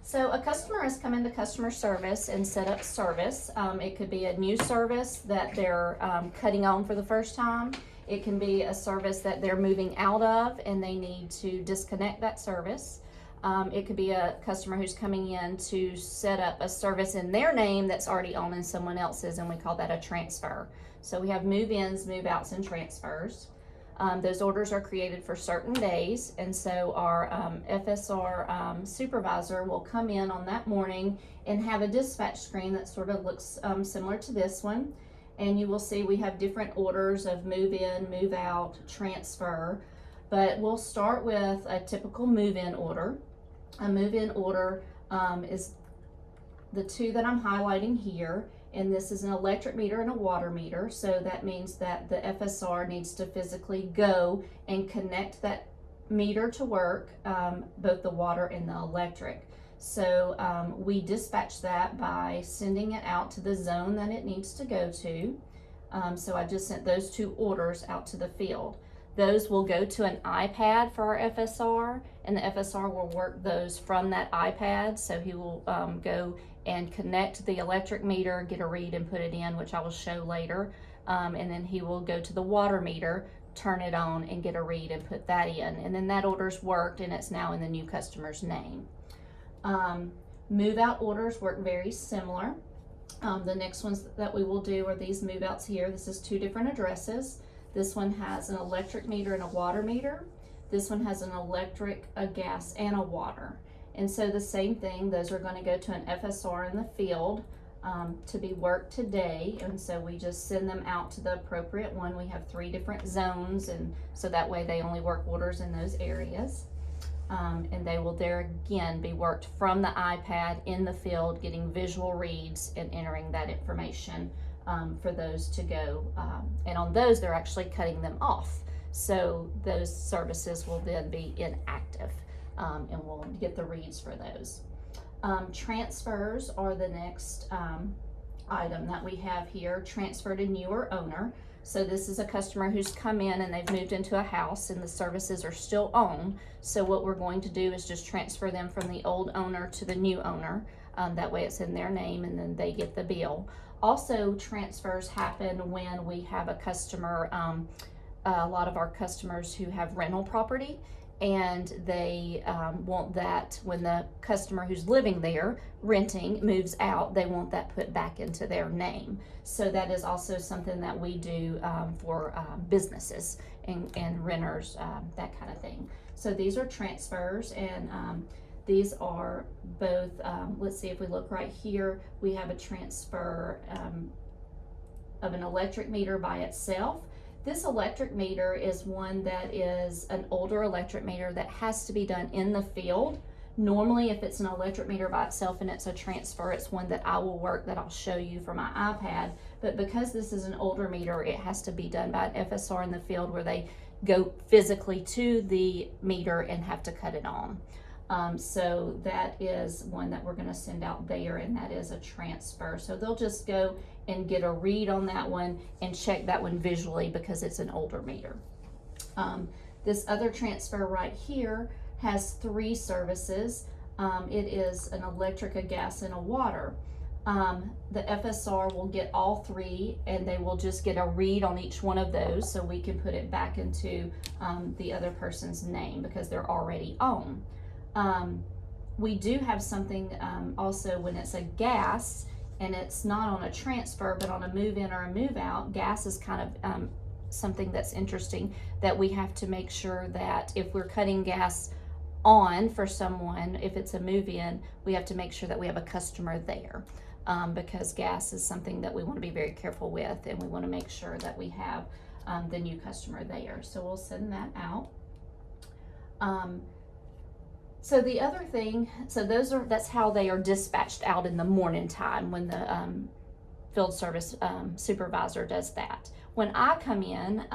So a customer has come into customer service and set up service. It could be a new service that they're cutting on for the first time. It can be a service that they're moving out of and they need to disconnect that service. It could be a customer who's coming in to set up a service in their name that's already owned in someone else's, and we call that a transfer. So we have move-ins, move-outs, and transfers. Those orders are created for certain days, and so our FSR supervisor will come in on that morning and have a dispatch screen that sort of looks similar to this one. And you will see we have different orders of move in, move out, transfer, but we'll start with a typical move-in order. A move-in order is the two that I'm highlighting here, and this is an electric meter and a water meter. So that means that the FSR needs to physically go and connect that meter to work, both the water and the electric. So we dispatch that by sending it out to the zone that it needs to go to. So I just sent those two orders out to the field. Those will go to an iPad for our FSR, and the FSR will work those from that iPad. So he will go and connect the electric meter, get a read and put it in, which I will show later. And then he will go to the water meter, turn it on and get a read and put that in. And then that order's worked and it's now in the new customer's name. Move out orders work very similar. The next ones that we will do are these move outs here. This is two different addresses. This one has an electric meter and a water meter. This one has an electric, a gas, and a water. And so the same thing, those are going to go to an FSR in the field to be worked today. And so we just send them out to the appropriate one. We have 3 different zones, and so that way they only work orders in those areas. And they will there again be worked from the iPad in the field, getting visual reads and entering that information for those to go. And on those, they're actually cutting them off. So those services will then be inactive, and we'll get the reads for those. Transfers are the next item that we have here, transfer to newer owner. So this is a customer who's come in and they've moved into a house and the services are still owned. So what we're going to do is just transfer them from the old owner to the new owner. That way it's in their name and then they get the bill. Also, transfers happen when we have a customer, a lot of our customers who have rental property, and they want that when the customer who's living there renting moves out, they want that put back into their name. So that is also something that we do for businesses and renters, that kind of thing. So these are transfers, and these are both, let's see if we look right here, we have a transfer of an electric meter by itself. This electric meter is one that is an older electric meter that has to be done in the field. Normally, if it's an electric meter by itself and it's a transfer, it's one that I will work, that I'll show you for my iPad. But because this is an older meter, it has to be done by an FSR in the field where they go physically to the meter and have to cut it on. So that is one that we're going to send out there, and that is a transfer. So they'll just go and get a read on that one and check that one visually because it's an older meter. This other transfer right here has 3 services. It is an electric, a gas, and a water. The FSR will get all 3 and they will just get a read on each one of those so we can put it back into the other person's name because they're already on. We do have something also when it's a gas and it's not on a transfer but on a move in or a move out. Gas is kind of something that's interesting, that we have to make sure that if we're cutting gas on for someone, if it's a move in, we have to make sure that we have a customer there, because gas is something that we want to be very careful with, and we want to make sure that we have the new customer there. So we'll send that out. So the other thing, so that's how they are dispatched out in the morning time when the field service supervisor does that. When I come in,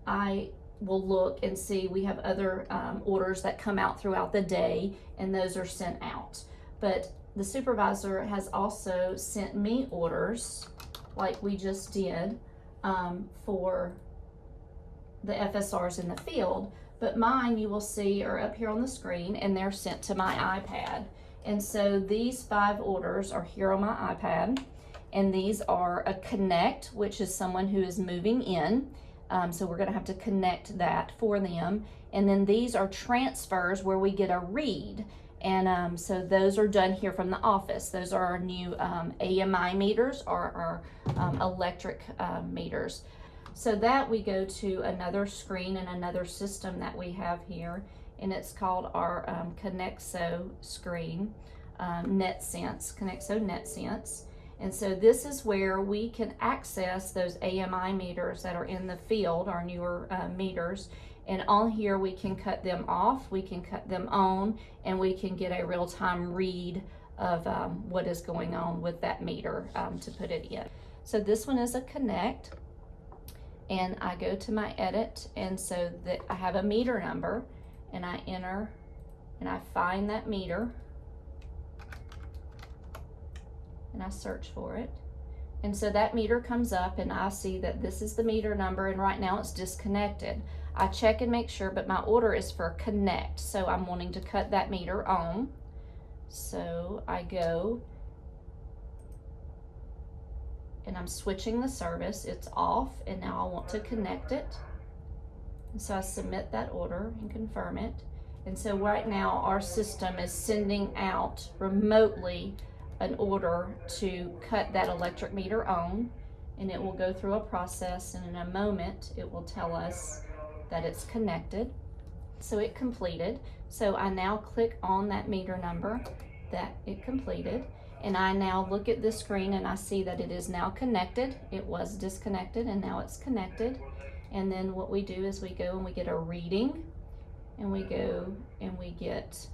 I will look and see we have other orders that come out throughout the day, and those are sent out. But the supervisor has also sent me orders like we just did for the FSRs in the field. But mine, you will see, are up here on the screen, and they're sent to my iPad. And so these 5 orders are here on my iPad, and these are a connect, which is someone who is moving in. So we're gonna have to connect that for them. And then these are transfers where we get a read. And so those are done here from the office. Those are our new AMI meters, or our electric meters. So that we go to another screen and another system that we have here, and it's called our Connexo screen, NetSense, Connexo NetSense. And so this is where we can access those AMI meters that are in the field, our newer meters. And on here we can cut them off, we can cut them on, and we can get a real-time read of what is going on with that meter to put it in. So this one is a connect, and I go to my edit, and so that I have a meter number, and I enter and I find that meter and I search for it. And so that meter comes up, and I see that this is the meter number, and right now it's disconnected. I check and make sure, but my order is for connect, so I'm wanting to cut that meter on. So I go and I'm switching the service. It's off, and now I want to connect it. And so I submit that order and confirm it. And so right now our system is sending out remotely an order to cut that electric meter on, and it will go through a process, and in a moment it will tell us that it's connected. So it completed. So I now click on that meter number that it completed, and I now look at this screen and I see that it is now connected. It was disconnected and now it's connected. And then what we do is we go and we get a reading, and we go and we get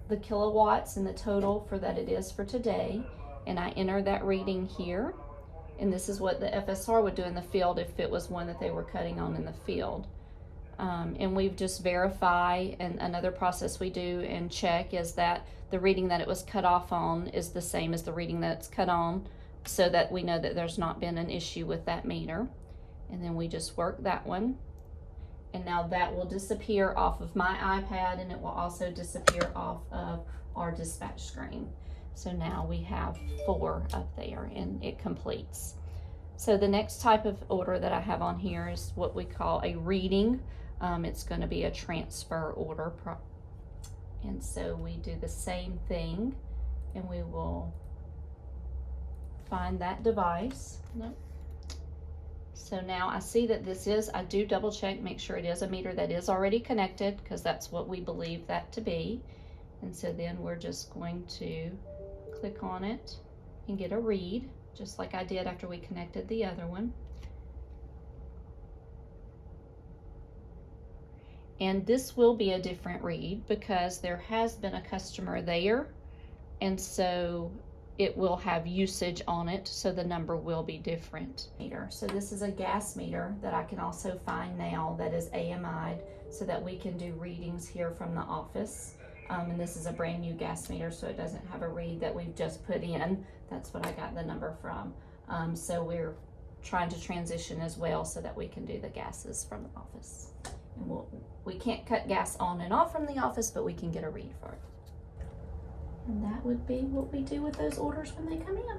the kilowatts and the total for that it is for today, and I enter that reading here. And this is what the FSR would do in the field if it was one that they were cutting on in the field. And we've just verify, and another process we do and check is that the reading that it was cut off on is the same as the reading that it's cut on, so that we know that there's not been an issue with that meter. And then we just work that one. And now that will disappear off of my iPad, and it will also disappear off of our dispatch screen. So now we have 4 up there, and it completes. So the next type of order that I have on here is what we call a reading. It's going to be a transfer order. And so we do the same thing, and we will find that device. Nope. So now I see that this is, I do double check, make sure it is a meter that is already connected, because that's what we believe that to be. And so then we're just going to click on it and get a read, just like I did after we connected the other one. And this will be a different read because there has been a customer there, and so it will have usage on it, so the number will be different. So this is a gas meter that I can also find now that is AMI'd, so that we can do readings here from the office. And this is a brand new gas meter, so it doesn't have a read that we've just put in. That's what I got the number from. So we're trying to transition as well so that we can do the gases from the office. And we can't cut gas on and off from the office, but we can get a read for it. And that would be what we do with those orders when they come in.